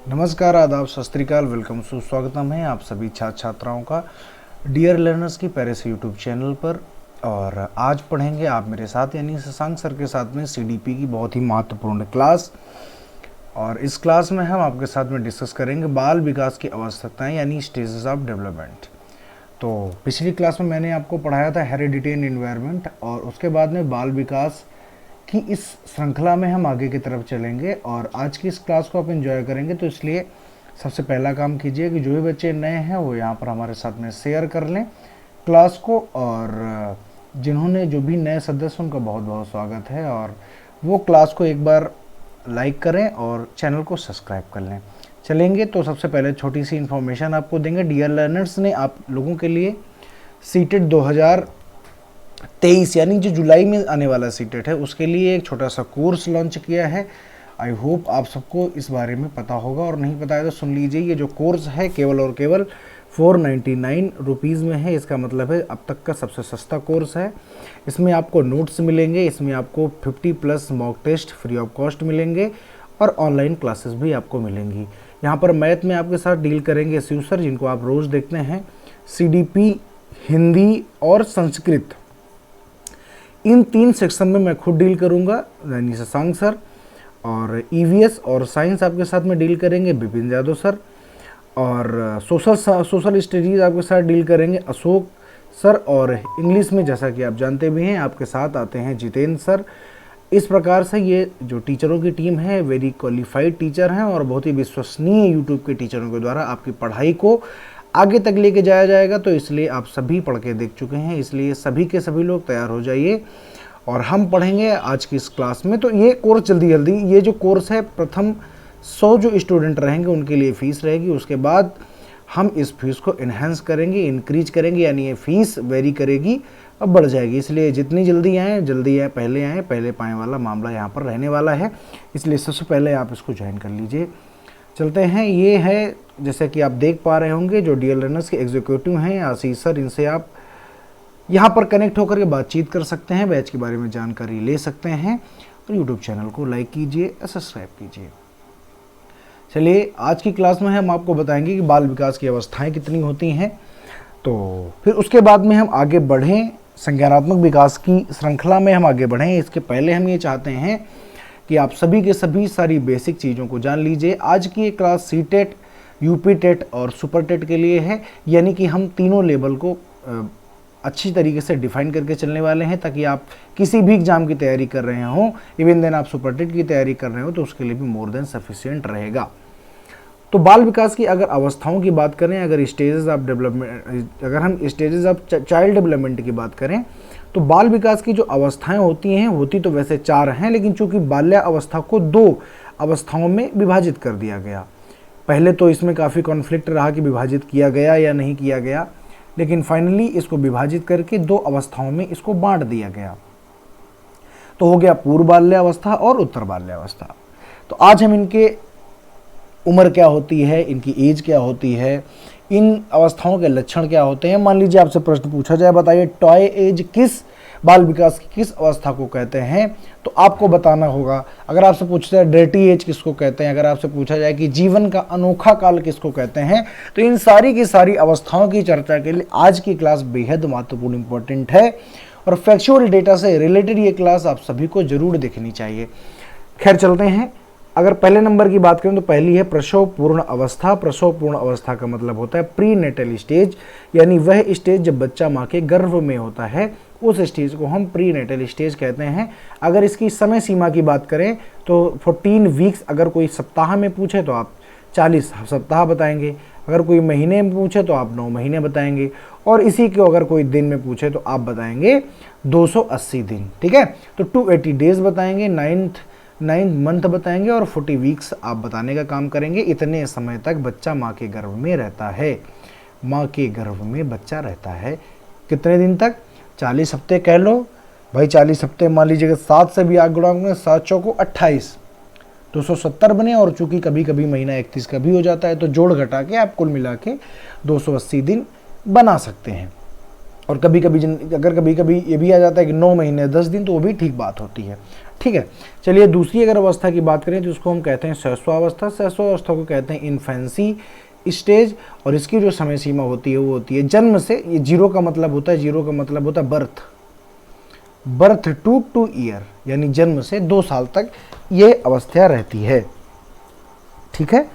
नमस्कार, आदाब, सत श्री अकाल, वेलकम, सुस्वागतम है आप सभी छात्र छात्राओं का डियर लर्नर्स की पेरिस यूट्यूब चैनल पर। और आज पढ़ेंगे आप मेरे साथ यानी शशांक सर के साथ में सीडीपी की बहुत ही महत्वपूर्ण क्लास। और इस क्लास में हम आपके साथ में डिस्कस करेंगे बाल विकास की आवश्यकताएं यानी स्टेजेस ऑफ डेवलपमेंट। तो पिछली क्लास में मैंने आपको पढ़ाया था हेरिडिटी एंड एनवायरनमेंट, और उसके बाद में बाल विकास कि इस श्रृंखला में हम आगे की तरफ चलेंगे और आज की इस क्लास को आप एंजॉय करेंगे। तो इसलिए सबसे पहला काम कीजिए कि जो भी बच्चे नए हैं वो यहाँ पर हमारे साथ में शेयर कर लें क्लास को, और जिन्होंने जो भी नए सदस्य उनका बहुत बहुत स्वागत है, और वो क्लास को एक बार लाइक करें और चैनल को सब्सक्राइब कर लें। चलेंगे तो सबसे पहले छोटी सी इन्फॉर्मेशन आपको देंगे। डियर लर्नर्स ने आप लोगों के लिए सीटेट 2023 यानी जो जुलाई में आने वाला सीटेट है उसके लिए एक छोटा सा कोर्स लॉन्च किया है। आई होप आप सबको इस बारे में पता होगा, और नहीं पता है तो सुन लीजिए। ये जो कोर्स है केवल और केवल 499 रुपीज़ में है। इसका मतलब है अब तक का सबसे सस्ता कोर्स है। इसमें आपको नोट्स मिलेंगे, इसमें आपको 50+ mock test free of cost मिलेंगे, और ऑनलाइन क्लासेस भी आपको मिलेंगी। यहाँ पर मैथ में आपके साथ डील करेंगे शिव सर, जिनको आप रोज़ देखते हैं। सीडीपी, हिंदी और संस्कृत, इन 3 सेक्शन में मैं खुद डील करूंगा यानी शशांक सर। और ईवीएस और साइंस आपके साथ में डील करेंगे बिपिन यादव सर। और सोशल स्टडीज़ आपके साथ डील करेंगे अशोक सर। और इंग्लिश में जैसा कि आप जानते भी हैं आपके साथ आते हैं जितेंद्र सर। इस प्रकार से ये जो टीचरों की टीम है वेरी क्वालिफाइड टीचर हैं, और बहुत ही विश्वसनीय यूट्यूब के टीचरों के द्वारा आपकी पढ़ाई को आगे तक लेके जाया जाएगा। तो इसलिए आप सभी पढ़ के देख चुके हैं, इसलिए सभी के सभी लोग तैयार हो जाइए और हम पढ़ेंगे आज की इस क्लास में। तो ये कोर्स जल्दी जल्दी, ये जो कोर्स है प्रथम 100 जो स्टूडेंट रहेंगे उनके लिए फ़ीस रहेगी। उसके बाद हम इस फीस को इन्हेंस करेंगे, इंक्रीज करेंगे, यानी ये फ़ीस वेरी करेगी, अब बढ़ जाएगी। इसलिए जितनी जल्दी आएँ पहले पाएँ वाला मामला यहाँ पर रहने वाला है। इसलिए सबसे पहले आप इसको ज्वाइन कर लीजिए। चलते हैं। ये है जैसे कि आप देख पा रहे होंगे जो डीएल लर्नर्स के एग्जीक्यूटिव हैं आशीष सर, इनसे आप यहाँ पर कनेक्ट होकर के बातचीत कर सकते हैं, बैच के बारे में जानकारी ले सकते हैं, और यूट्यूब चैनल को लाइक कीजिए, सब्सक्राइब कीजिए। चलिए आज की क्लास में हम आपको बताएंगे कि बाल विकास की अवस्थाएं कितनी होती हैं। तो फिर उसके बाद में हम आगे बढ़ें, संज्ञानात्मक विकास की श्रृंखला में हम आगे बढ़ें। इसके पहले हम ये चाहते हैं कि आप सभी के सभी सारी बेसिक चीज़ों को जान लीजिए। आज की ये क्लास सीटेट, यूपी टेट और सुपर टेट के लिए है, यानी कि हम तीनों लेवल को अच्छी तरीके से डिफाइन करके चलने वाले हैं, ताकि आप किसी भी एग्जाम की तैयारी कर रहे हों, इवन देन आप सुपर टेट की तैयारी कर रहे हो, तो उसके लिए भी मोर देन सफिशिएंट रहेगा। तो बाल विकास की अगर अवस्थाओं की बात करें, अगर स्टेजेस ऑफ डेवलपमेंट, अगर हम स्टेजेस ऑफ चाइल्ड डेवलपमेंट की बात करें, तो बाल विकास की जो अवस्थाएं होती तो वैसे 4 हैं, लेकिन चूंकि बाल्या अवस्था को 2 अवस्थाओं में विभाजित कर दिया गया। पहले तो इसमें काफ़ी कॉन्फ्लिक्ट रहा कि विभाजित किया गया या नहीं किया गया, लेकिन फाइनली इसको विभाजित करके 2 अवस्थाओं में इसको बांट दिया गया। तो हो गया पूर्व बाल्यावस्था और उत्तर बाल्यावस्था। तो आज हम इनके उम्र क्या होती है, इनकी एज क्या होती है, इन अवस्थाओं के लक्षण क्या होते हैं। मान लीजिए आपसे प्रश्न पूछा जाए, बताइए टॉय एज किस बाल विकास की किस अवस्था को कहते हैं, तो आपको बताना होगा। अगर आपसे पूछा जाए डेटी एज किसको कहते हैं, अगर आपसे पूछा जाए कि जीवन का अनोखा काल किसको कहते हैं, तो इन सारी की सारी अवस्थाओं की चर्चा के लिए आज की क्लास बेहद महत्वपूर्ण इंपॉर्टेंट है, और फैक्चुअल डेटा से रिलेटेड ये क्लास आप सभी को जरूर देखनी चाहिए। खैर चलते हैं। अगर पहले नंबर की बात करें तो पहली है प्रसव पूर्ण अवस्था। प्रसव पूर्ण अवस्था का मतलब होता है प्री नेटल स्टेज, यानी वह स्टेज जब बच्चा माँ के गर्भ में होता है, उस स्टेज को हम प्री नेटल स्टेज कहते हैं। अगर इसकी समय सीमा की बात करें तो 14 वीक्स, अगर कोई सप्ताह में पूछे तो आप 40 सप्ताह बताएंगे, अगर कोई महीने में पूछे तो आप 9 महीने बताएंगे, और इसी को अगर कोई दिन में पूछे तो आप बताएंगे 280 दिन। ठीक है, तो 280 डेज बताएंगे, 9th मंथ बताएंगे, और 40 वीक्स आप बताने का काम करेंगे। इतने समय तक बच्चा माँ के गर्भ में रहता है, माँ के गर्भ में बच्चा रहता है। कितने दिन तक? 40 हफ्ते कह लो भाई। 40 हफ्ते मान लीजिएगा 7 से भी आगे गुणा, 7 चौको 28, 270 बने, और चूंकि कभी कभी महीना 31 का भी हो जाता है, तो जोड़ घटा के आप कुल मिला के 280 दिन बना सकते हैं। और कभी कभी अगर कभी कभी ये भी आ जाता है कि 9 महीने 10 दिन, तो वो भी ठीक बात होती है। ठीक है, चलिए दूसरी अगर अवस्था की बात करें तो उसको हम कहते हैं शैशवावस्था। शैशवावस्था को कहते हैं इन्फेंसी स्टेज, और इसकी जो समय सीमा होती है वो होती है जन्म से, ये 0 का मतलब होता है, 0 का मतलब होता है बर्थ टू 2 ईयर, यानी जन्म से 2 साल तक ये अवस्था रहती है। ठीक है,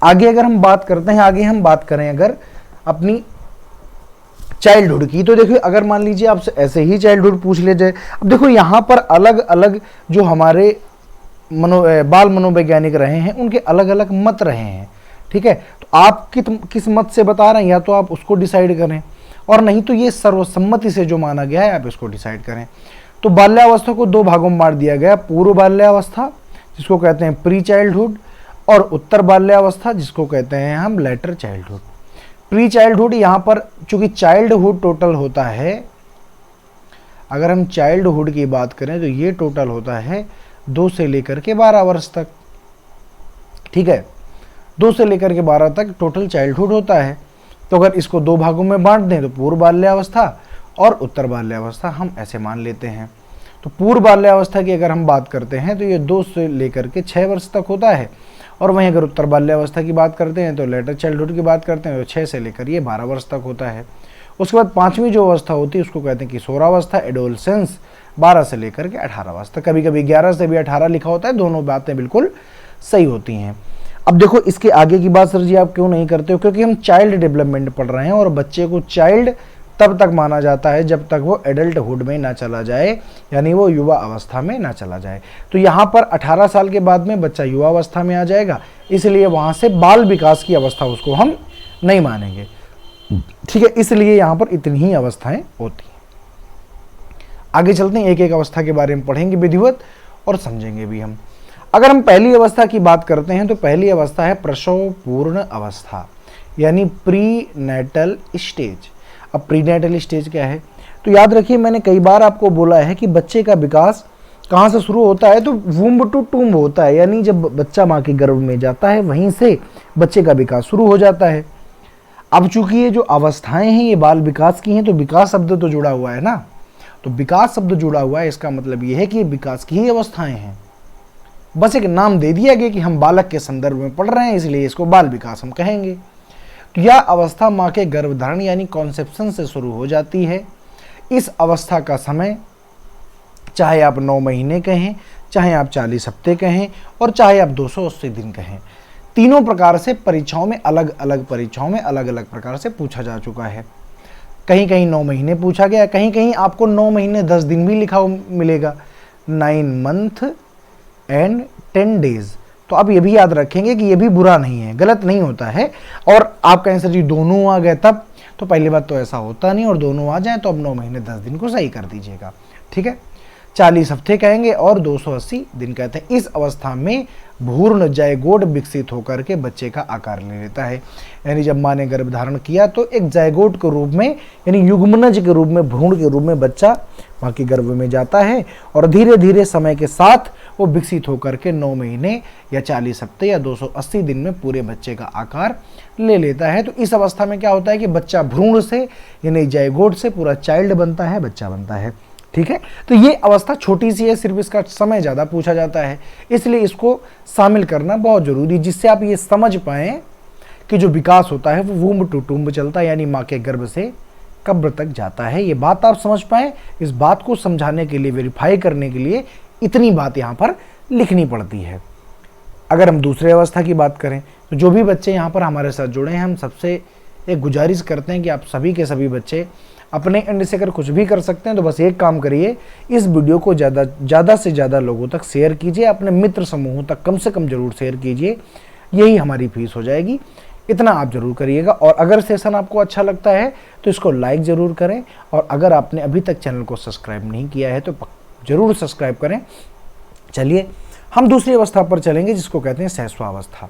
आगे अगर हम बात करते हैं, आगे हम बात करें अगर अपनी चाइल्डहुड की, तो देखिए अगर मान लीजिए आपसे ऐसे ही चाइल्डहुड पूछ ले जाए, अब देखो यहाँ पर अलग अलग जो हमारे बाल मनोवैज्ञानिक रहे हैं उनके अलग अलग मत रहे हैं। ठीक है, तो आप किस मत से बता रहे हैं, या तो आप उसको डिसाइड करें, और नहीं तो ये सर्वसम्मति से जो माना गया है आप इसको डिसाइड करें। तो बाल्यावस्था को 2 भागों में बांट दिया गया, पूर्व बाल्यावस्था जिसको कहते हैं प्री चाइल्डहुड, और उत्तर बाल्यावस्था जिसको कहते हैं हम लेटर चाइल्डहुड। प्री चाइल्डहुड, यहाँ पर चूंकि चाइल्डहुड टोटल होता है, अगर हम चाइल्डहुड की बात करें तो ये टोटल होता है 2 से लेकर के 12 वर्ष तक। ठीक है, 2 से लेकर के 12 तक टोटल चाइल्डहुड होता है। तो अगर इसको 2 भागों में बांट दें तो पूर्व बाल्यावस्था और उत्तर बाल्यावस्था हम ऐसे मान लेते हैं। तो पूर्व बाल्यावस्था की अगर हम बात करते हैं तो ये 2 से लेकर के 6 वर्ष तक होता है, और वहीं अगर उत्तर बाल्यावस्था की बात करते हैं तो लेटर चाइल्डहुड की बात करते हैं तो 6 से लेकर ये 12 वर्ष तक होता है। उसके बाद 5वीं जो अवस्था होती है उसको कहते हैं किशोरावस्था, एडोलसेंस, 12 से लेकर के 18 वर्ष तक। कभी कभी 11 से भी 18 लिखा होता है, दोनों बातें बिल्कुल सही होती हैं। अब देखो इसके आगे की बात सर जी आप क्यों नहीं करते हो, क्योंकि हम चाइल्ड डेवलपमेंट पढ़ रहे हैं, और बच्चे को चाइल्ड तब तक माना जाता है जब तक वो एडल्टहुड में ना चला जाए, यानी वो युवा अवस्था में ना चला जाए। तो यहाँ पर 18 साल के बाद में बच्चा युवा अवस्था में आ जाएगा, इसलिए वहाँ से बाल विकास की अवस्था उसको हम नहीं मानेंगे। ठीक है, इसलिए यहाँ पर इतनी ही अवस्थाएं होती हैं। आगे चलते हैं, एक एक अवस्था के बारे में पढ़ेंगे विधिवत और समझेंगे भी हम। अगर हम पहली अवस्था की बात करते हैं तो पहली अवस्था है प्रसव पूर्ण अवस्था, यानी प्री नेटल स्टेज। अब प्री नेटल स्टेज क्या है, तो याद रखिए मैंने कई बार आपको बोला है कि बच्चे का विकास कहाँ से शुरू होता है, तो वुम्ब टू टूम्ब होता है, यानी जब बच्चा माँ के गर्भ में जाता है वहीं से बच्चे का विकास शुरू हो जाता है। अब चूंकि ये जो अवस्थाएं हैं ये बाल विकास की हैं, तो विकास शब्द तो जुड़ा हुआ है ना, तो विकास शब्द जुड़ा हुआ है, इसका मतलब ये है कि ये विकास की ही अवस्थाएं हैं। बस एक नाम दे दिया गया कि हम बालक के संदर्भ में पढ़ रहे हैं, इसलिए इसको बाल विकास हम कहेंगे। तो यह अवस्था माँ के गर्भधारण यानी कॉन्सेप्शन से शुरू हो जाती है। इस अवस्था का समय चाहे आप 9 महीने कहें, चाहे आप 40 हफ्ते कहें, और चाहे आप 280 दिन कहें, तीनों प्रकार से परीक्षाओं में अलग अलग प्रकार से पूछा जा चुका है। कहीं कहीं 9 महीने पूछा गया, कहीं कहीं आपको 9 महीने 10 दिन भी लिखा मिलेगा, 9 मंथ एंड 10 डेज। तो आप ये भी याद रखेंगे कि ये भी बुरा नहीं है, गलत नहीं होता है। और आप कहें सर जी दोनों आ गए तब, तो पहली बात तो ऐसा होता नहीं, और दोनों आ जाएं तो अब 9 महीने 10 दिन को सही कर दीजिएगा। ठीक है, 40 हफ्ते कहेंगे और 280 दिन कहते हैं। इस अवस्था में भ्रूण जायगोट विकसित होकर के बच्चे का आकार ले लेता है, यानी जब माँ ने गर्भ धारण किया तो एक जायगोट के रूप में, यानी युग्मनज के रूप में, भ्रूण के रूप में बच्चा माँ के गर्भ में जाता है, और धीरे धीरे समय के साथ वो विकसित होकर के 9 महीने या 40 हफ्ते या 280 दिन में पूरे बच्चे का आकार ले लेता है। तो इस अवस्था में क्या होता है कि बच्चा भ्रूण से यानी जायगोट से पूरा चाइल्ड बनता है, बच्चा बनता है। ठीक है, तो ये अवस्था छोटी सी है, सिर्फ इसका समय ज़्यादा पूछा जाता है, इसलिए इसको शामिल करना बहुत जरूरी, जिससे आप ये समझ पाएँ कि जो विकास होता है वो वूम्ब टू टूम्ब चलता है, यानी माँ के गर्भ से कब्र तक जाता है। ये बात आप समझ पाएँ, इस बात को समझाने के लिए, वेरीफाई करने के लिए इतनी बात यहाँ पर लिखनी पड़ती है। अगर हम दूसरे अवस्था की बात करें तो जो भी बच्चे यहाँ पर हमारे साथ जुड़े हैं, हम सबसे एक गुजारिश करते हैं कि आप सभी के सभी बच्चे अपने एंड से अगर कुछ भी कर सकते हैं तो बस एक काम करिए, इस वीडियो को ज़्यादा से ज़्यादा लोगों तक शेयर कीजिए, अपने मित्र समूहों तक कम से कम जरूर शेयर कीजिए, यही हमारी फीस हो जाएगी, इतना आप जरूर करिएगा। और अगर सेशन आपको अच्छा लगता है तो इसको लाइक ज़रूर करें, और अगर आपने अभी तक चैनल को सब्सक्राइब नहीं किया है तो ज़रूर सब्सक्राइब करें। चलिए हम दूसरी अवस्था पर चलेंगे जिसको कहते हैं शैशवावस्था।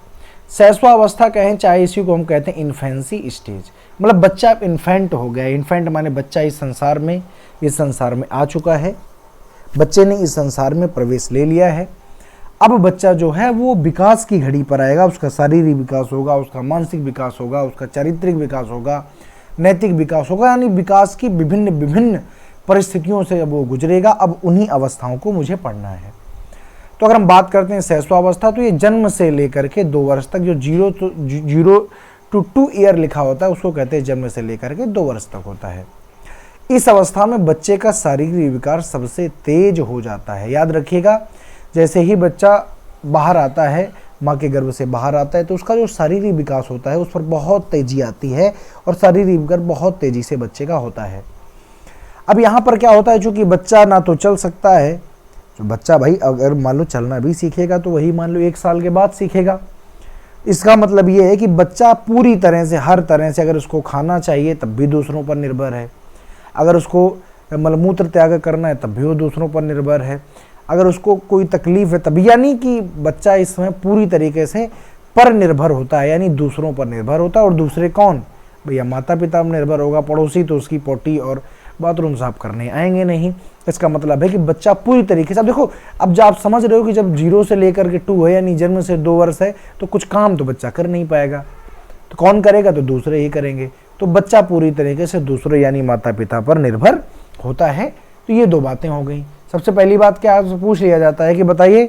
शैशवावस्था कहें चाहे इसी को हम कहते हैं इन्फेंसी स्टेज, मतलब बच्चा इन्फेंट हो गया। इन्फेंट माने बच्चा इस संसार में आ चुका है, बच्चे ने इस संसार में प्रवेश ले लिया है। अब बच्चा जो है वो विकास की घड़ी पर आएगा, उसका शारीरिक विकास होगा, उसका मानसिक विकास होगा, उसका चारित्रिक विकास होगा, नैतिक विकास होगा, यानी विकास की विभिन्न विभिन्न परिस्थितियों से वो गुजरेगा। अब उन्हीं अवस्थाओं को मुझे पढ़ना है। तो अगर हम बात करते हैं शैशवावस्था, तो ये जन्म से लेकर के 2 वर्ष तक, जो 0 to 2 ईयर लिखा होता है उसको कहते हैं जन्म से लेकर के 2 वर्ष तक होता है। इस अवस्था में बच्चे का शारीरिक विकास सबसे तेज हो जाता है। याद रखिएगा, जैसे ही बच्चा बाहर आता है, माँ के गर्भ से बाहर आता है, तो उसका जो शारीरिक विकास होता है उस पर बहुत तेजी आती है और शारीरिक विकास बहुत तेजी से बच्चे का होता है। अब यहाँ पर क्या होता है, चूंकि बच्चा ना तो चल सकता है, तो बच्चा भाई अगर मान लो चलना भी सीखेगा तो वही मान लो 1 साल के बाद सीखेगा। इसका मतलब ये है कि बच्चा पूरी तरह से, हर तरह से, अगर उसको खाना चाहिए तब भी दूसरों पर निर्भर है, अगर उसको मलमूत्र त्याग करना है तब भी वो दूसरों पर निर्भर है, अगर उसको कोई तकलीफ है तभी, यानी कि बच्चा इस समय पूरी तरीके से पर निर्भर होता है, यानी दूसरों पर निर्भर होता है। और दूसरे कौन? भैया माता पिता पर निर्भर होगा, पड़ोसी तो उसकी पोटी और बाथरूम साफ करने आएंगे नहीं। इसका मतलब है कि बच्चा पूरी तरीके से, अब देखो, अब जब आप समझ रहे हो कि जब 0 से लेकर के 2 है, यानी जन्म से 2 वर्ष है, तो कुछ काम तो बच्चा कर नहीं पाएगा, तो कौन करेगा? तो दूसरे ही करेंगे। तो बच्चा पूरी तरीके से दूसरे यानी माता पिता पर निर्भर होता है। तो ये 2 बातें हो गई। सबसे पहली बात क्या आपसे पूछ लिया जाता है कि बताइए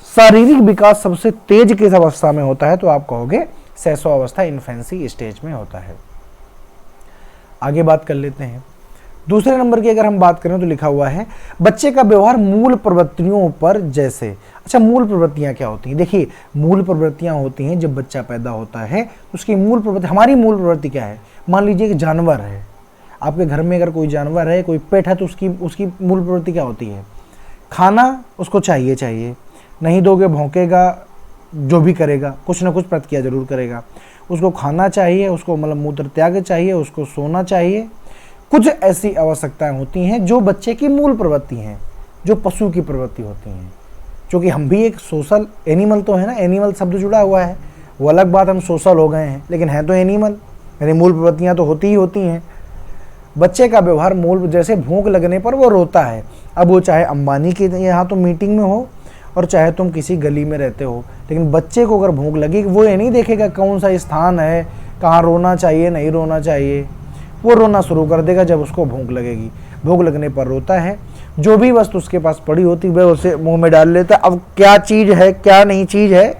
शारीरिक विकास सबसे तेज किस अवस्था में होता है, तो आप कहोगे शैशवावस्था, इन्फेंसी स्टेज में होता है। आगे बात कर लेते हैं। दूसरे नंबर की अगर हम बात करें तो लिखा हुआ है बच्चे का व्यवहार मूल प्रवृत्तियों पर जैसे। अच्छा, मूल प्रवृत्तियां क्या होती हैं? देखिए, मूल प्रवृत्तियां होती हैं जब बच्चा पैदा होता है, उसकी मूल प्रवृत्ति, हमारी मूल प्रवृत्ति क्या है? मान लीजिए कि जानवर है, आपके घर में अगर कोई जानवर है, कोई पेट है, तो उसकी मूल प्रवृत्ति क्या होती है? खाना उसको चाहिए, नहीं दोगे भौंकेगा, जो भी करेगा कुछ ना कुछ प्रतिक्रिया जरूर करेगा। उसको खाना चाहिए, उसको मलमूत्र त्याग चाहिए, उसको सोना चाहिए। कुछ ऐसी आवश्यकताएं होती हैं जो बच्चे की मूल प्रवृत्ति हैं, जो पशु की प्रवृत्ति होती हैं। क्योंकि हम भी एक सोशल एनिमल तो है ना, एनिमल शब्द जुड़ा हुआ है, वो अलग बात, हम सोशल हो गए हैं, लेकिन है तो एनिमल, यानी मूल प्रवृत्तियां तो होती ही होती हैं। बच्चे का व्यवहार मूल, जैसे भूख लगने पर वो रोता है, अब वो चाहे अंबानी के यहाँ तो मीटिंग में हो और चाहे तुम किसी गली में रहते हो, लेकिन बच्चे को अगर भूख लगी, वो ये नहीं देखेगा कौन सा स्थान है, कहाँ रोना चाहिए नहीं रोना चाहिए, वो रोना शुरू कर देगा जब उसको भूख लगेगी। भूख लगने पर रोता है, जो भी वस्तु उसके पास पड़ी होती वह उसे मुंह में डाल लेता है। अब क्या चीज़ है क्या नहीं चीज़ है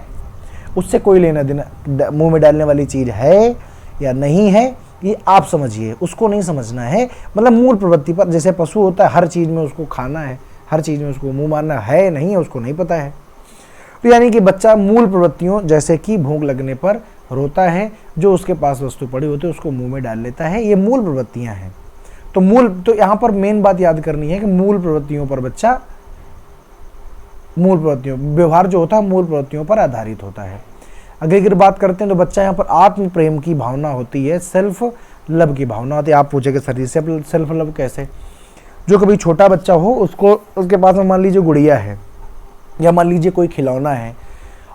उससे कोई लेना देना, मुंह में डालने वाली चीज़ है या नहीं है ये आप समझिए, उसको नहीं समझना है। मतलब मूल प्रवृत्ति पर, जैसे पशु होता है, हर चीज़ में उसको खाना है, हर चीज़ में उसको मुंह मारना है नहीं है उसको नहीं पता है। तो यानी कि बच्चा मूल प्रवृत्तियों, जैसे कि भूख लगने पर रोता है, जो उसके पास वस्तु पड़ी होती है उसको मुंह में डाल लेता है, ये मूल प्रवृत्तियां हैं। तो यहाँ पर मेन बात याद करनी है कि मूल प्रवृत्तियों पर बच्चा, मूल प्रवृत्तियों, व्यवहार जो होता है मूल प्रवृत्तियों पर आधारित होता है। अगर बात करते हैं तो बच्चा यहाँ पर आत्म प्रेम की भावना होती है, सेल्फ लव की भावना होती है। आप पूछेंगे सर से सेल्फ लव कैसे? जो कभी छोटा बच्चा हो, उसको, उसके पास में मान लीजिए गुड़िया है या मान लीजिए कोई खिलौना है,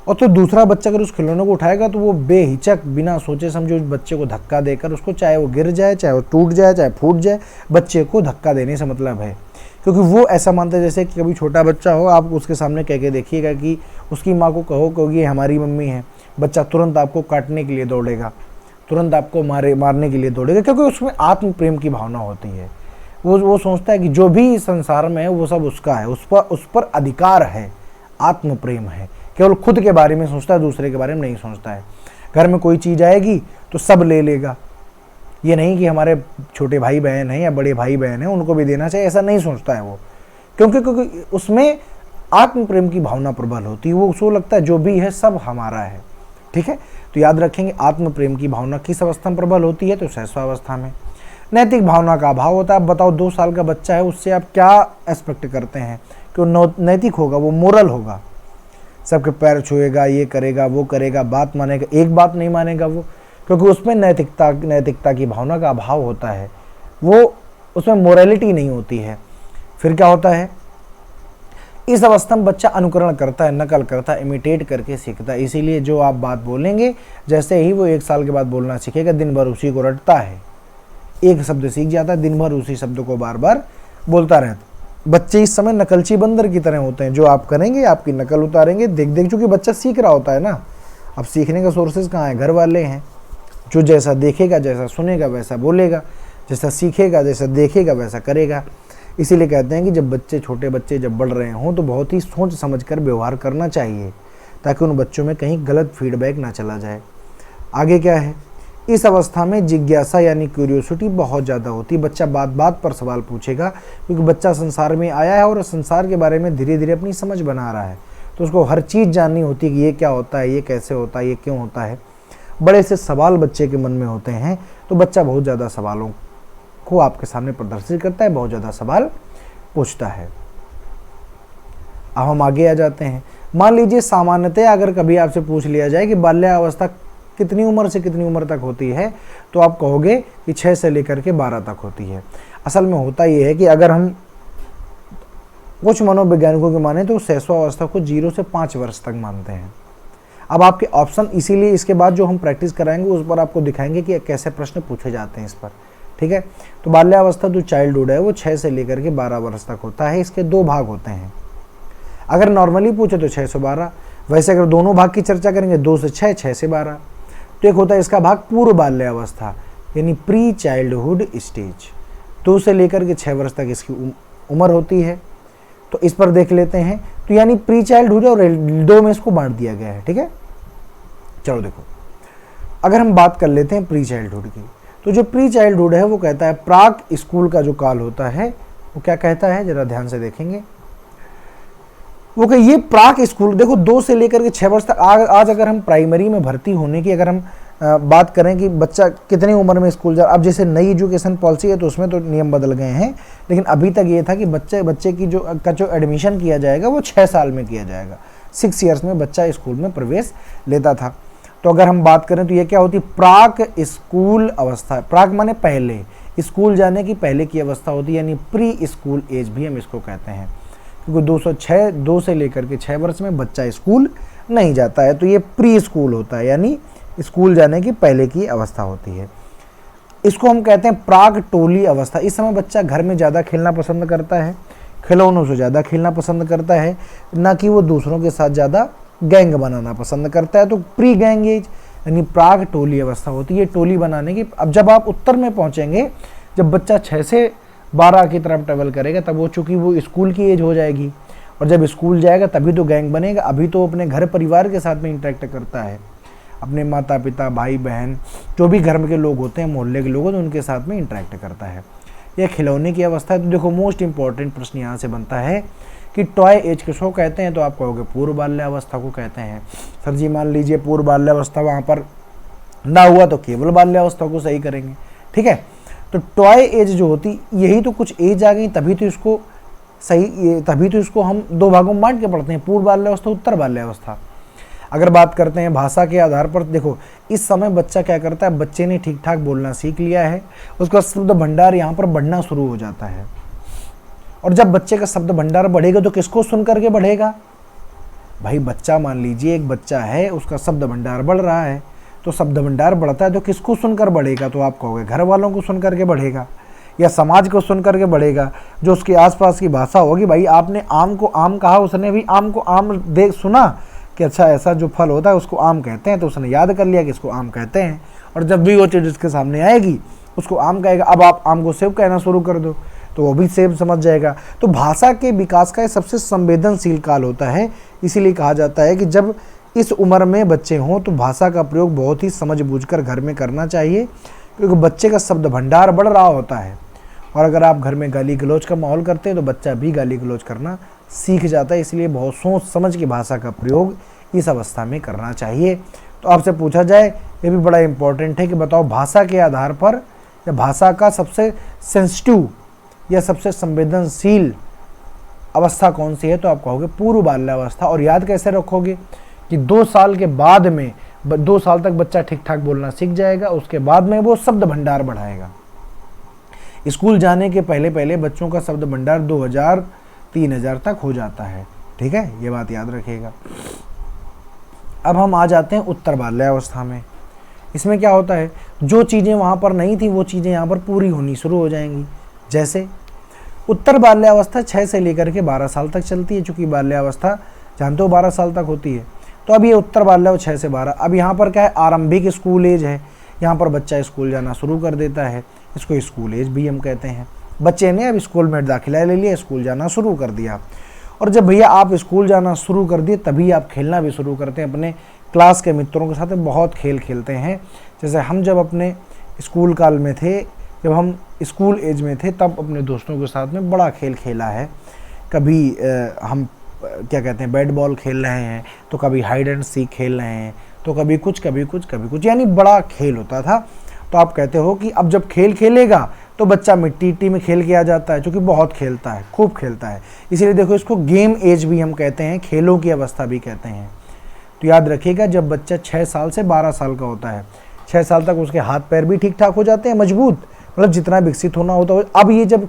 और तो दूसरा बच्चा अगर उस खिलौने को उठाएगा तो वो बेहिचक बिना सोचे समझे उस बच्चे को धक्का देकर उसको, चाहे वो गिर जाए, चाहे वो टूट जाए, चाहे फूट जाए, बच्चे को धक्का देने से मतलब है। क्योंकि वो ऐसा मानता है जैसे कि कभी छोटा बच्चा हो, आप उसके सामने कह के देखिएगा कि उसकी माँ को कहो कि ये हमारी मम्मी है, बच्चा तुरंत आपको काटने के लिए दौड़ेगा, तुरंत आपको मारने के लिए दौड़ेगा, क्योंकि उसमें आत्म प्रेम की भावना होती है। वो सोचता है कि जो भी संसार में है वो सब उसका है, उस पर अधिकार है, आत्म प्रेम है। केवल खुद के बारे में सोचता है, दूसरे के बारे में नहीं सोचता है। घर में कोई चीज़ आएगी तो सब ले लेगा, ये नहीं कि हमारे छोटे भाई बहन हैं या बड़े भाई बहन हैं उनको भी देना चाहिए, ऐसा नहीं सोचता है वो। क्योंकि उसमें आत्म प्रेम की भावना प्रबल होती है, वो उसको लगता है जो भी है सब हमारा है। ठीक है, तो याद रखेंगे आत्म प्रेम की भावना किस अवस्था में प्रबल होती है? तो शैशवावस्था में। नैतिक भावना का अभाव होता है। अब बताओ 2 साल का बच्चा है, उससे आप क्या एक्सपेक्ट करते हैं कि वो नैतिक होगा, वो मोरल होगा, सबके पैर छुएगा, ये करेगा वो करेगा, बात मानेगा, एक बात नहीं मानेगा वो, क्योंकि उसमें नैतिकता की भावना का अभाव होता है, वो उसमें मोरालिटी नहीं होती है। फिर क्या होता है? इस अवस्था में बच्चा अनुकरण करता है, नकल करता है, इमिटेट करके सीखता है। इसीलिए जो आप बात बोलेंगे, जैसे ही वो 1 साल के बाद बोलना सीखेगा, दिन भर उसी को रटता है, एक शब्द सीख जाता है, दिन भर उसी शब्द को बार बार बोलता रहता। बच्चे इस समय नकलची बंदर की तरह होते हैं, जो आप करेंगे आपकी नकल उतारेंगे, देख देख, चूंकि बच्चा सीख रहा होता है ना। अब सीखने का सोर्सेज कहाँ है? घर वाले हैं, जो जैसा देखेगा, जैसा सुनेगा वैसा बोलेगा, जैसा सीखेगा, जैसा देखेगा वैसा करेगा। इसीलिए कहते हैं कि जब बच्चे, छोटे बच्चे जब बढ़ रहे हों तो बहुत ही सोच समझ कर व्यवहार करना चाहिए, ताकि उन बच्चों में कहीं गलत फीडबैक ना चला जाए। आगे क्या है, इस अवस्था में जिज्ञासा यानी क्यूरियोसिटी बहुत ज़्यादा होती है। बच्चा बात बात पर सवाल पूछेगा, क्योंकि बच्चा संसार में आया है और संसार के बारे में धीरे धीरे अपनी समझ बना रहा है, तो उसको हर चीज़ जाननी होती है कि ये क्या होता है, ये कैसे होता है, ये क्यों होता है। बड़े से सवाल बच्चे के मन में होते हैं, तो बच्चा बहुत ज़्यादा सवालों को आपके सामने प्रदर्शित करता है, बहुत ज़्यादा सवाल पूछता है। अब हम आगे आ जाते हैं। मान लीजिए सामान्यतः अगर कभी आपसे पूछ लिया जाए कि बाल्यावस्था कितनी उम्र से कितनी उम्र तक होती है, तो आप कहोगे कि 6 से लेकर के 12 तक होती है। असल में होता ये है कि अगर हम कुछ मनोवैज्ञानिकों के माने तो शैशवावस्था को 0 से 5 वर्ष तक मानते हैं। अब आपके ऑप्शन, इसीलिए इसके बाद जो हम प्रैक्टिस कराएंगे उस पर आपको दिखाएंगे कि कैसे प्रश्न पूछे जाते हैं इस पर, ठीक है। तो बाल्यावस्था जो चाइल्डहुड है वो 6 से लेकर के 12 वर्ष तक होता है। इसके 2 भाग होते हैं। अगर नॉर्मली पूछे तो 6 से 12, वैसे अगर दोनों भाग की चर्चा करेंगे 2 से 6, 6 से 12। तो एक होता है इसका भाग पूर्व बाल्यावस्था यानी प्री चाइल्डहुड स्टेज, 2 से लेकर के 6 वर्ष तक इसकी उम्र होती है। तो इस पर देख लेते हैं। तो यानी प्री चाइल्डहुड और 2 में इसको बांट दिया गया है, ठीक है। चलो देखो, अगर हम बात कर लेते हैं प्री चाइल्डहुड की, तो जो प्री चाइल्डहुड है वो कहता है प्राक स्कूल का जो काल होता है वो क्या कहता है, जरा ध्यान से देखेंगे। वो कि ये प्राक स्कूल, देखो 2 से लेकर के 6 वर्ष तक। आज अगर हम प्राइमरी में भर्ती होने की अगर हम बात करें कि बच्चा कितनी उम्र में स्कूल जा, अब जैसे नई एजुकेशन पॉलिसी है तो उसमें तो नियम बदल गए हैं, लेकिन अभी तक ये था कि बच्चे की जो एडमिशन किया जाएगा वो 6 साल में किया जाएगा। 6 ईयर्स में बच्चा स्कूल में प्रवेश लेता था। तो अगर हम बात करें तो ये क्या होती है, प्राक स्कूल अवस्था। प्राक माने पहले, स्कूल जाने की पहले की अवस्था होती है, यानी प्री स्कूल एज भी हम इसको कहते हैं, क्योंकि 2 से लेकर के 6 वर्ष में बच्चा स्कूल नहीं जाता है, तो ये प्री स्कूल होता है, यानी स्कूल जाने की पहले की अवस्था होती है। इसको हम कहते हैं प्राक टोली अवस्था। इस समय बच्चा घर में ज़्यादा खेलना पसंद करता है, खिलौनों से ज़्यादा खेलना पसंद करता है, ना कि वो दूसरों के साथ ज़्यादा गैंग बनाना पसंद करता है। तो प्री गैंग एज यानी प्राक टोली अवस्था होती है, टोली बनाने की। अब जब आप उत्तर में पहुँचेंगे, जब बच्चा 6 से 12 की तरफ ट्रेवल करेगा, तब वो चूँकि वो स्कूल की एज हो जाएगी, और जब स्कूल जाएगा तभी तो गैंग बनेगा। अभी तो अपने घर परिवार के साथ में इंटरेक्ट करता है, अपने माता पिता, भाई बहन, जो भी घर के लोग होते हैं, मोहल्ले के लोग होते हैं, उनके साथ में इंटरेक्ट करता है। यह खिलौने की अवस्था है। तो देखो मोस्ट इंपॉर्टेंट प्रश्न यहाँ से बनता है कि टॉय एज किसको कहते हैं, तो आप कहोगे पूर्व बाल्यावस्था को कहते हैं। सर जी मान लीजिए पूर्व बाल्यावस्था वहाँ पर ना हुआ तो केवल बाल्यावस्था को सही करेंगे, ठीक है। तो टॉय एज जो होती, यही तो कुछ एज आ गई, तभी तो इसको सही, तभी तो इसको हम 2 भागों में बांट के पढ़ते हैं, पूर्व बाल्यावस्था, उत्तर बाल्यावस्था। अगर बात करते हैं भाषा के आधार पर, देखो इस समय बच्चा क्या करता है, बच्चे ने ठीक ठाक बोलना सीख लिया है, उसका शब्द भंडार यहाँ पर बढ़ना शुरू हो जाता है। और जब बच्चे का शब्द भंडार बढ़ेगा तो किसको सुन करके बढ़ेगा, भाई बच्चा, मान लीजिए एक बच्चा है, उसका शब्द भंडार बढ़ रहा है, तो शब्द भंडार बढ़ता है तो किसको सुनकर बढ़ेगा, तो आप कहोगे घर वालों को सुन करके बढ़ेगा, या समाज को सुन करके बढ़ेगा, जो उसके आसपास की भाषा होगी। भाई आपने आम को आम कहा, उसने भी आम को आम देख सुना कि अच्छा ऐसा जो फल होता है उसको आम कहते हैं, तो उसने याद कर लिया कि इसको आम कहते हैं, और जब भी वो चीज़ उसके सामने आएगी उसको आम कहेगा। अब आप आम को सेब कहना शुरू कर दो तो वो भी सेब समझ जाएगा। तो भाषा के विकास का सबसे संवेदनशील काल होता है, इसीलिए कहा जाता है कि जब इस उम्र में बच्चे हों तो भाषा का प्रयोग बहुत ही समझ बूझकर घर में करना चाहिए, क्योंकि बच्चे का शब्द भंडार बढ़ रहा होता है। और अगर आप घर में गाली गलौज का माहौल करते हैं तो बच्चा भी गाली गलौज करना सीख जाता है, इसलिए बहुत सोच समझ के भाषा का प्रयोग इस अवस्था में करना चाहिए। तो आपसे पूछा जाए, ये भी बड़ा इंपॉर्टेंट है कि बताओ भाषा के आधार पर या भाषा का सबसे सेंसिटिव या सबसे संवेदनशील अवस्था कौन सी है, तो आप कहोगे पूर्व बाल्यावस्था। और याद कैसे रखोगे कि 2 साल के बाद में, 2 साल तक बच्चा ठीक ठाक बोलना सीख जाएगा, उसके बाद में वो शब्द भंडार बढ़ाएगा। स्कूल जाने के पहले पहले बच्चों का शब्द भंडार 2000-3000 तक हो जाता है, ठीक है, ये बात याद रखिएगा। अब हम आ जाते हैं उत्तर बाल्यावस्था में। इसमें क्या होता है, जो चीज़ें वहाँ पर नहीं थी वो चीज़ें यहाँ पर पूरी होनी शुरू हो जाएंगी। जैसे उत्तर बाल्यावस्था 6 से लेकर के 12 साल तक चलती है, चूँकि बाल्यावस्था जानते हो 12 साल तक होती है। तो अब ये उत्तर बाल्यावस्था 6 से 12। अब यहाँ पर क्या है, आरंभिक स्कूल एज है, यहाँ पर बच्चा स्कूल जाना शुरू कर देता है, इसको स्कूल एज भी हम कहते हैं। बच्चे ने अब स्कूल में दाखिला ले लिया, स्कूल जाना शुरू कर दिया। और जब भैया आप स्कूल जाना शुरू कर दिए तभी आप खेलना भी शुरू करते हैं, अपने क्लास के मित्रों के साथ बहुत खेल खेलते हैं। जैसे हम जब अपने स्कूल काल में थे, जब हम स्कूल एज में थे, तब अपने दोस्तों के साथ में बड़ा खेल खेला है। कभी हम क्या कहते हैं बैट बॉल खेल रहे हैं, तो कभी हाइड एंड सीक खेल रहे हैं, तो कभी कुछ कभी कुछ कभी कुछ, यानी बड़ा खेल होता था। तो आप कहते हो कि अब जब खेल खेलेगा तो बच्चा मिट्टी में खेल के आ जाता है, क्योंकि बहुत खेलता है, खूब खेलता है। इसीलिए देखो इसको गेम एज भी हम कहते हैं, खेलों की अवस्था भी कहते हैं। तो याद रखिएगा, जब बच्चा 6 साल से 12 साल का होता है, 6 साल तक उसके हाथ पैर भी ठीक ठाक हो जाते हैं, मजबूत, मतलब जितना विकसित होना होता है। अब ये जब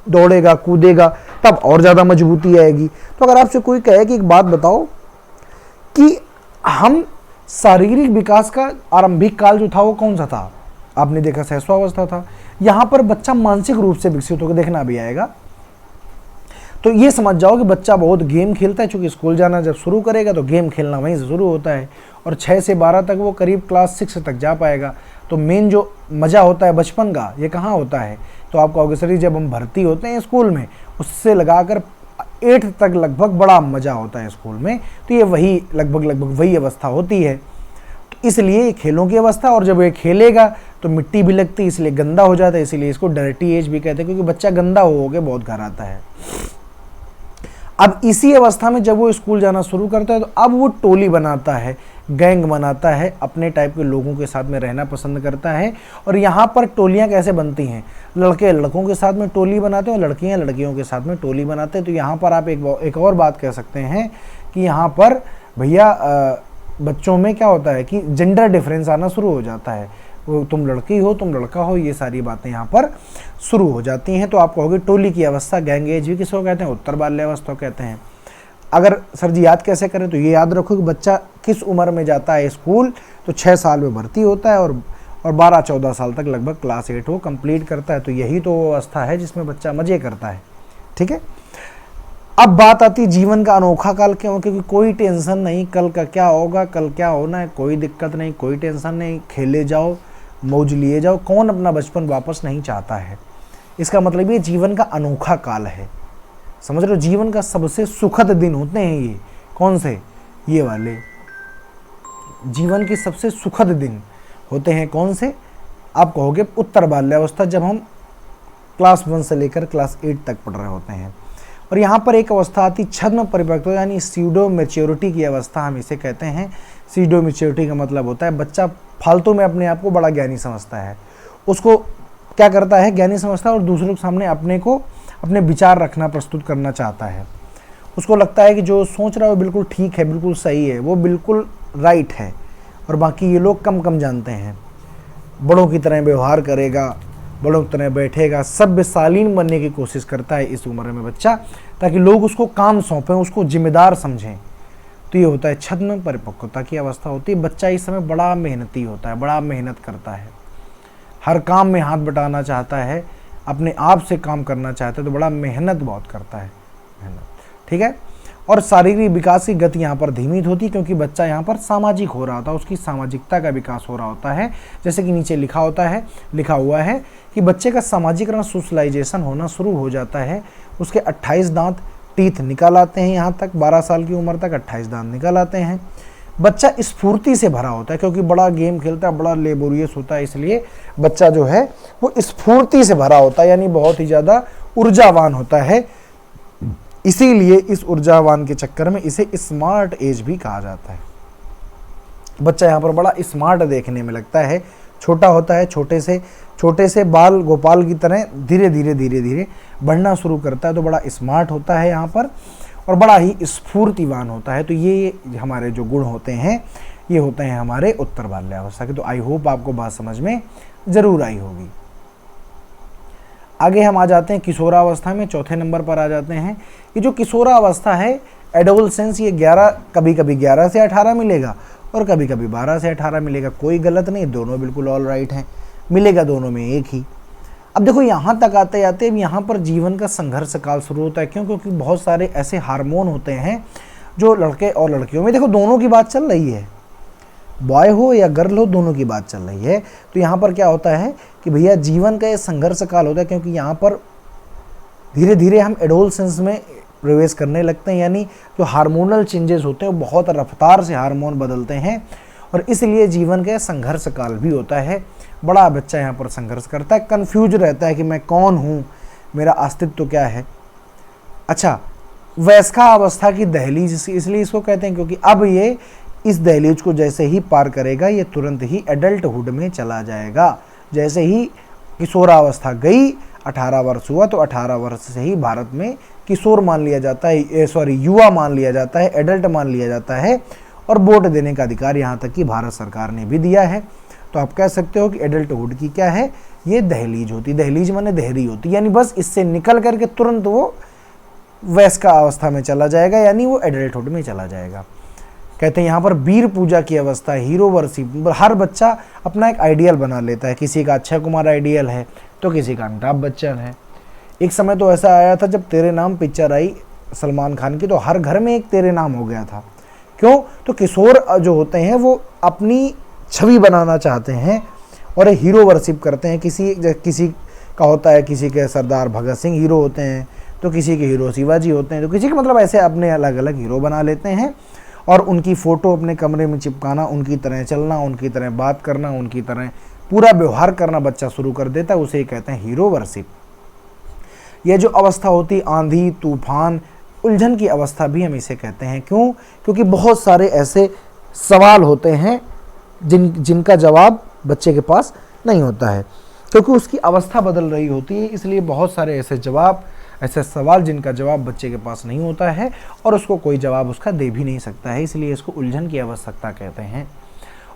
दौड़ेगा कूदेगा तब और ज़्यादा मजबूती आएगी। तो अगर आपसे कोई कहे कि एक बात बताओ कि हम शारीरिक विकास का आरंभिक काल जो था वो कौन सा था, आपने देखा शैशवावस्था था। यहाँ पर बच्चा मानसिक रूप से विकसित होकर देखना भी आएगा। तो ये समझ जाओ कि बच्चा बहुत गेम खेलता है, चूंकि स्कूल जाना जब शुरू करेगा तो गेम खेलना वहीं से शुरू होता है, और 6 से 12 तक वो करीब क्लास 6 तक जा पाएगा। तो मेन जो मज़ा होता है बचपन का, ये कहाँ होता है, तो आप कहोगे सर जब हम भर्ती होते हैं स्कूल में, उससे लगाकर 8 तक लगभग बड़ा मज़ा होता है स्कूल में। तो ये वही लगभग वही अवस्था होती है। तो इसलिए खेलों की अवस्था, और जब ये खेलेगा तो मिट्टी भी लगती है, इसलिए गंदा हो जाता है, इसीलिए इसको डर्टी एज भी कहते हैं, क्योंकि बच्चा गंदा हो के बहुत घर आता है। अब इसी अवस्था में जब वो स्कूल जाना शुरू करता है तो अब वो टोली बनाता है, गैंग बनाता है, अपने टाइप के लोगों के साथ में रहना पसंद करता है। और यहाँ पर टोलियाँ कैसे बनती हैं, लड़के लड़कों के साथ में टोली बनाते हैं और लड़कियाँ लड़कियों के साथ में टोली बनाते हैं। तो यहाँ पर आप एक और बात कह सकते हैं कि यहाँ पर भैया बच्चों में क्या होता है कि जेंडर डिफरेंस आना शुरू हो जाता है, वो तुम लड़की हो तुम लड़का हो, ये सारी बातें यहाँ पर शुरू हो जाती हैं। तो आप कहोगे टोली की अवस्था, गैंग एज भी किसको कहते हैं, उत्तर बाल्यावस्था कहते हैं। अगर सर जी याद कैसे करें, तो ये याद रखो कि बच्चा किस उम्र में जाता है स्कूल, तो 6 साल में भर्ती होता है और 12-14 साल तक लगभग क्लास 8 वो कंप्लीट करता है। तो यही तो अवस्था है जिसमें बच्चा मज़े करता है। ठीक है, अब बात आती है जीवन का अनोखा काल क्यों, क्योंकि कोई टेंशन नहीं, कल का क्या होगा, कल क्या होना है, कोई दिक्कत नहीं, कोई टेंशन नहीं, खेले जाओ, मौज लिए जाओ। कौन अपना बचपन वापस नहीं चाहता है। इसका मतलब ये जीवन का अनोखा काल है, समझ रहे हो। जीवन का सबसे सुखद दिन होते हैं ये, कौन से, ये वाले जीवन के सबसे सुखद दिन होते हैं। कौन से, आप कहोगे उत्तर बाल्यावस्था, जब हम क्लास 1 से लेकर क्लास 8 तक पढ़ रहे होते हैं। और यहाँ पर एक अवस्था आती छद्म परिपक्वता, यानी सीडो मैच्योरिटी की अवस्था हम इसे कहते हैं। सीडो मैच्योरिटी का मतलब होता है बच्चा फालतू में अपने आप को बड़ा ज्ञानी समझता है, उसको क्या करता है, ज्ञानी समझता है, और दूसरों के सामने अपने को अपने विचार रखना, प्रस्तुत करना चाहता है। उसको लगता है कि जो सोच रहा है वो बिल्कुल ठीक है, बिल्कुल सही है, वो बिल्कुल राइट है, और बाकी ये लोग कम जानते हैं। बड़ों की तरह व्यवहार करेगा, बड़ों की तरह बैठेगा, सभ्य शालीन बनने की कोशिश करता है इस उम्र में बच्चा, ताकि लोग उसको काम सौंपें, उसको जिम्मेदार समझें। तो ये होता है छद्म परिपक्वता की अवस्था होती है। बच्चा इस समय बड़ा मेहनती होता है, बड़ा मेहनत करता है, हर काम में हाथ बटाना चाहता है, अपने आप से काम करना चाहता है, तो बड़ा मेहनत बहुत करता है, मेहनत। ठीक है, और शारीरिक विकास की गति यहाँ पर धीमी होती है, क्योंकि बच्चा यहाँ पर सामाजिक हो रहा होता है, उसकी सामाजिकता का विकास हो रहा होता है। जैसे कि नीचे लिखा हुआ है कि बच्चे का सामाजिकरण, सोशलाइजेशन होना शुरू हो जाता है। उसके 28 दांत, टीथ निकल आते हैं, यहाँ तक 12 साल की उम्र तक 28 दांत निकल आते हैं। बच्चा स्फूर्ति से भरा होता है, क्योंकि बड़ा गेम खेलता है, बड़ा लेबोरियस होता है, इसलिए बच्चा जो है वो स्फूर्ति से भरा होता है, यानी बहुत ही ज़्यादा ऊर्जावान होता है। इसीलिए इस ऊर्जावान के चक्कर में इसे स्मार्ट एज भी कहा जाता है। बच्चा यहाँ पर बड़ा स्मार्ट देखने में लगता है, छोटा होता है, छोटे से बाल गोपाल की तरह धीरे धीरे बढ़ना शुरू करता है, तो बड़ा स्मार्ट होता है यहाँ पर, और बड़ा ही स्फूर्तिवान होता है। तो ये हमारे जो गुण होते हैं, ये होते हैं हमारे उत्तर बाल्यावस्था के। तो आई होप आपको बात समझ में ज़रूर आई होगी। आगे हम आ जाते हैं किशोरावस्था में, चौथे नंबर पर आ जाते हैं। ये जो किशोरावस्था है, एडोलसेंस, ये 11, कभी 11 से 18 मिलेगा और कभी 12 से 18 मिलेगा। कोई गलत नहीं, दोनों बिल्कुल ऑल राइट हैं, मिलेगा दोनों में एक ही। अब देखो यहाँ तक आते आते यहाँ पर जीवन का संघर्ष काल शुरू होता है। क्यों? क्योंकि बहुत सारे ऐसे हार्मोन होते हैं जो लड़के और लड़कियों में, देखो दोनों की बात चल रही है, बॉय हो या गर्ल हो, दोनों की बात चल रही है। तो यहाँ पर क्या होता है कि भैया जीवन का ये संघर्ष काल होता है, क्योंकि यहाँ पर धीरे धीरे हम एडोलसेंस में प्रवेश करने लगते हैं, यानी जो हार्मोनल चेंजेस होते हैं वो बहुत रफ्तार से हार्मोन बदलते हैं, और इसलिए जीवन का संघर्ष काल भी होता है। बड़ा बच्चा यहाँ पर संघर्ष करता है, कंफ्यूज रहता है कि मैं कौन हूँ, मेरा अस्तित्व क्या है। अच्छा, वयस्का अवस्था की दहलीज इसलिए इसको कहते हैं क्योंकि अब ये इस दहलीज को जैसे ही पार करेगा ये तुरंत ही एडल्टहुड में चला जाएगा। जैसे ही किशोरावस्था गई, 18 वर्ष हुआ, तो 18 वर्ष से ही भारत में किशोर मान लिया जाता है, युवा मान लिया जाता है, एडल्ट मान लिया जाता है, और वोट देने का अधिकार यहाँ तक कि भारत सरकार ने भी दिया है। तो आप कह सकते हो कि एडल्टहुड की क्या है, ये दहलीज होती, दहलीज माने देहरी होती, यानी बस इससे निकल करके तुरंत वो वयस्का अवस्था में चला जाएगा, यानी वो एडल्टहुड में चला जाएगा। कहते हैं यहाँ पर वीर पूजा की अवस्था, हीरो वर्शिप। हर बच्चा अपना एक आइडियल बना लेता है, किसी का अक्षय कुमार आइडियल है तो किसी का अमिताभ बच्चन है। एक समय तो ऐसा आया था जब तेरे नाम पिक्चर आई सलमान खान की, तो हर घर में एक तेरे नाम हो गया था। क्यों? तो किशोर जो होते हैं वो अपनी छवि बनाना चाहते हैं और हीरो वर्शिप करते हैं। किसी का होता है, किसी के सरदार भगत सिंह हीरो होते हैं, तो किसी के हीरो शिवाजी होते हैं, तो किसी के मतलब ऐसे अपने अलग अलग हीरो बना लेते हैं, और उनकी फ़ोटो अपने कमरे में चिपकाना, उनकी तरह चलना, उनकी तरह बात करना, उनकी तरह पूरा व्यवहार करना बच्चा शुरू कर देता है। उसे कहते हैं हीरो वर्शिप। यह जो अवस्था होती, आंधी तूफान उलझन की अवस्था भी हम इसे कहते हैं। क्यों? क्योंकि बहुत सारे ऐसे सवाल होते हैं जिनका जवाब बच्चे के पास नहीं होता है, क्योंकि उसकी अवस्था बदल रही होती है। इसलिए बहुत सारे ऐसे सवाल जिनका जवाब बच्चे के पास नहीं होता है, और उसको कोई जवाब उसका दे भी नहीं सकता है, इसलिए इसको उलझन की आवश्यकता कहते हैं।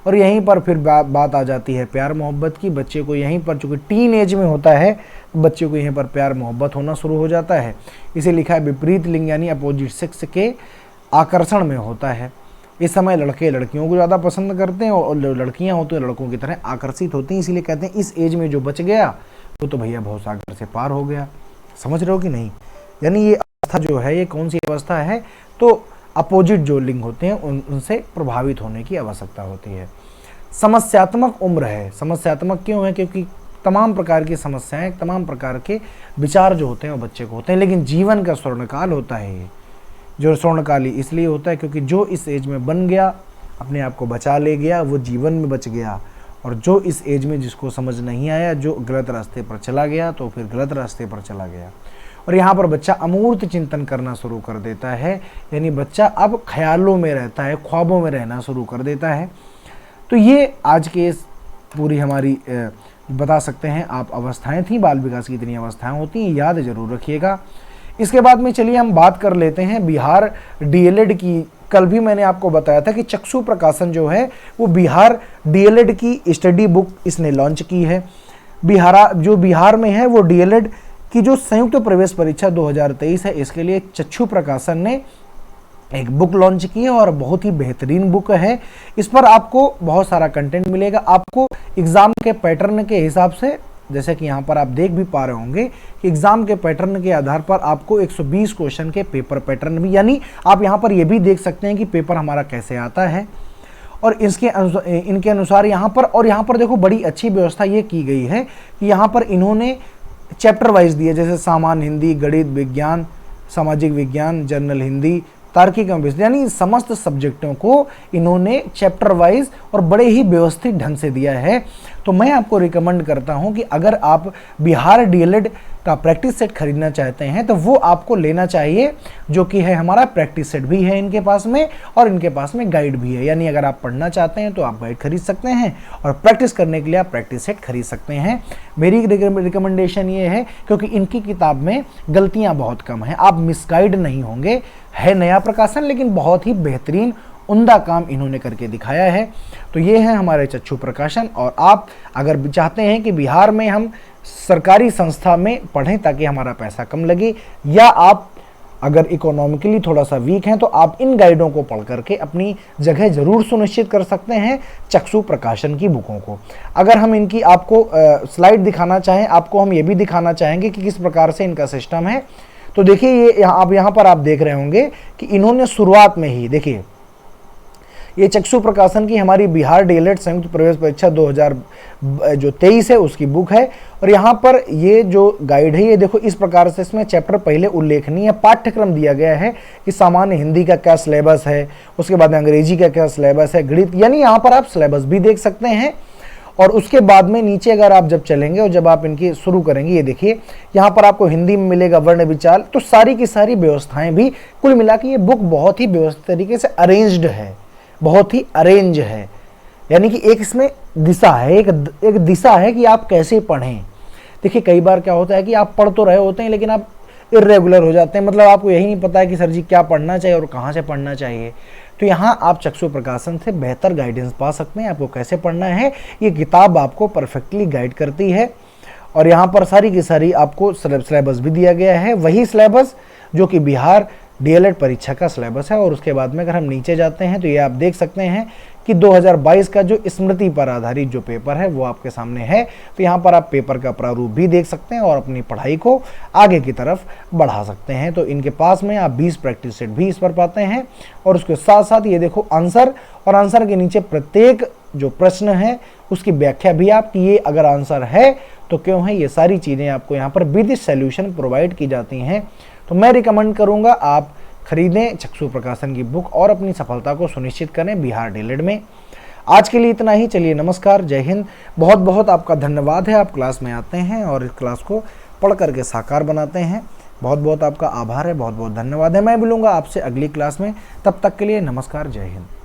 और यहीं पर फिर बात आ जाती है प्यार मोहब्बत की। बच्चे को यहीं पर, चूँकि टीन एज में होता है, बच्चे को यहीं पर प्यार मोहब्बत होना शुरू हो जाता है। इसे लिखा है विपरीत लिंग यानी अपोजिट सेक्स के आकर्षण में होता है। इस समय लड़के लड़कियों को ज़्यादा पसंद करते हैं और लड़कियाँ होती हैं लड़कों की तरह आकर्षित होती हैं। इसीलिए कहते हैं इस एज में जो बच गया वो तो भैया बहुत सागर से पार हो गया। समझ रहे हो कि नहीं? यानी ये अवस्था जो है, ये कौन सी अवस्था है? तो अपोजिट जो लिंग होते हैं उनसे प्रभावित होने की आवश्यकता होती है। समस्यात्मक उम्र है। समस्यात्मक क्यों है? क्योंकि तमाम प्रकार की समस्याएं, तमाम प्रकार के विचार जो होते हैं वो बच्चे को होते हैं। लेकिन जीवन का स्वर्णकाल होता है ये, जो स्वर्णकाली इसलिए होता है क्योंकि जो इस एज में बन गया, अपने आप को बचा ले गया, वो जीवन में बच गया। और जो इस एज में जिसको समझ नहीं आया, जो गलत रास्ते पर चला गया, तो फिर गलत रास्ते पर चला गया। और यहाँ पर बच्चा अमूर्त चिंतन करना शुरू कर देता है, यानी बच्चा अब ख्यालों में रहता है, ख्वाबों में रहना शुरू कर देता है। तो ये आज के इस पूरी हमारी बता सकते हैं आप अवस्थाएं थी। बाल विकास की इतनी अवस्थाएं होती हैं, याद जरूर रखिएगा। इसके बाद में चलिए हम बात कर लेते हैं बिहार डीएलएड की। कल भी मैंने आपको बताया था कि चक्षु प्रकाशन जो है वो बिहार डीएलएड की स्टडी बुक इसने लॉन्च की है। जो बिहार में है वो डीएलएड की जो संयुक्त प्रवेश परीक्षा 2023 है, इसके लिए चक्षु प्रकाशन ने एक बुक लॉन्च की है और बहुत ही बेहतरीन बुक है। इस पर आपको बहुत सारा कंटेंट मिलेगा। आपको एग्ज़ाम के पैटर्न के हिसाब से, जैसे कि यहाँ पर आप देख भी पा रहे होंगे कि एग्जाम के पैटर्न के आधार पर आपको 120 क्वेश्चन के पेपर पैटर्न भी, यानी आप यहाँ पर ये भी देख सकते हैं कि पेपर हमारा कैसे आता है और इनके अनुसार यहाँ पर देखो बड़ी अच्छी व्यवस्था ये की गई है कि यहाँ पर इन्होंने चैप्टर वाइज दिए, जैसे सामान्य हिंदी, गणित, विज्ञान, सामाजिक विज्ञान, जनरल हिंदी, तार्किक यानी समस्त सब्जेक्टों को इन्होंने चैप्टर वाइज और बड़े ही व्यवस्थित ढंग से दिया है। तो मैं आपको रिकमेंड करता हूं कि अगर आप बिहार डीएलएड का प्रैक्टिस सेट खरीदना चाहते हैं तो वो आपको लेना चाहिए, जो कि है हमारा प्रैक्टिस सेट भी है इनके पास में और इनके पास में गाइड भी है। यानी अगर आप पढ़ना चाहते हैं तो आप गाइड खरीद सकते हैं और प्रैक्टिस करने के लिए आप प्रैक्टिस सेट खरीद सकते हैं। मेरी रिकमेंडेशन ये है क्योंकि इनकी किताब में गलतियाँ बहुत कम हैं, आप मिसगाइड नहीं होंगे। है नया प्रकाशन लेकिन बहुत ही बेहतरीन उम्दा काम इन्होंने करके दिखाया है। तो ये है हमारे चक्षु प्रकाशन। और आप अगर चाहते हैं कि बिहार में हम सरकारी संस्था में पढ़ें ताकि हमारा पैसा कम लगे, या आप अगर इकोनॉमिकली थोड़ा सा वीक हैं, तो आप इन गाइडों को पढ़ करके अपनी जगह जरूर सुनिश्चित कर सकते हैं चक्षु प्रकाशन की बुकों को। अगर हम इनकी आपको स्लाइड दिखाना चाहें, आपको हम ये भी दिखाना चाहेंगे कि किस प्रकार से इनका सिस्टम है। तो देखिए ये यहाँ पर आप देख रहे होंगे कि इन्होंने शुरुआत में ही देखिए ये चक्षु प्रकाशन की हमारी बिहार डीएलएड संयुक्त प्रवेश परीक्षा 2023 है उसकी बुक है। और यहाँ पर ये जो गाइड है ये देखो इस प्रकार से इसमें चैप्टर पहले उल्लेखनीय पाठ्यक्रम दिया गया है कि सामान्य हिंदी का क्या सिलेबस है, उसके बाद में अंग्रेजी का क्या सिलेबस है, गणित, यानी यहाँ पर आप सिलेबस भी देख सकते हैं। और उसके बाद में नीचे अगर आप जब चलेंगे और जब आप इनकी शुरू करेंगे, ये देखिए यहाँ पर आपको हिंदी में मिलेगा वर्ण विचार, तो सारी की सारी व्यवस्थाएं भी कुल मिला के ये बुक बहुत ही व्यवस्थित तरीके से अरेंज्ड है, बहुत ही अरेंज है। यानी कि एक इसमें दिशा है, एक दिशा है कि आप कैसे पढ़ें। देखिए कई बार क्या होता है कि आप पढ़ तो रहे होते हैं लेकिन आप इर्रेगुलर हो जाते हैं, मतलब आपको यही नहीं पता है कि सर जी क्या पढ़ना चाहिए और कहाँ से पढ़ना चाहिए। तो यहाँ आप चक्षु प्रकाशन से बेहतर गाइडेंस पा सकते हैं, आपको कैसे पढ़ना है ये किताब आपको परफेक्टली गाइड करती है। और यहाँ पर सारी की सारी आपको सिलेबस भी दिया गया है, वही सिलेबस जो कि बिहार डीएलएड परीक्षा का सिलेबस है। और उसके बाद में अगर हम नीचे जाते हैं तो ये आप देख सकते हैं कि 2022 का जो स्मृति पर आधारित जो पेपर है वो आपके सामने है। तो यहाँ पर आप पेपर का प्रारूप भी देख सकते हैं और अपनी पढ़ाई को आगे की तरफ बढ़ा सकते हैं। तो इनके पास में आप 20 प्रैक्टिस सेट भी इस पर पाते हैं। और उसके साथ साथ ये देखो आंसर, और आंसर के नीचे प्रत्येक जो प्रश्न है उसकी व्याख्या भी आप कि ये अगर आंसर है तो क्यों है, ये सारी चीज़ें आपको यहाँ पर विद सॉल्यूशन प्रोवाइड की जाती हैं। तो मैं रिकमेंड करूँगा आप खरीदें चक्षु प्रकाशन की बुक और अपनी सफलता को सुनिश्चित करें बिहार डीएलएड में। आज के लिए इतना ही, चलिए नमस्कार, जय हिंद। बहुत बहुत आपका धन्यवाद है, आप क्लास में आते हैं और इस क्लास को पढ़ करके साकार बनाते हैं। बहुत बहुत आपका आभार है, बहुत बहुत धन्यवाद है। मैं मिलूंगा आपसे अगली क्लास में, तब तक के लिए नमस्कार, जय हिंद।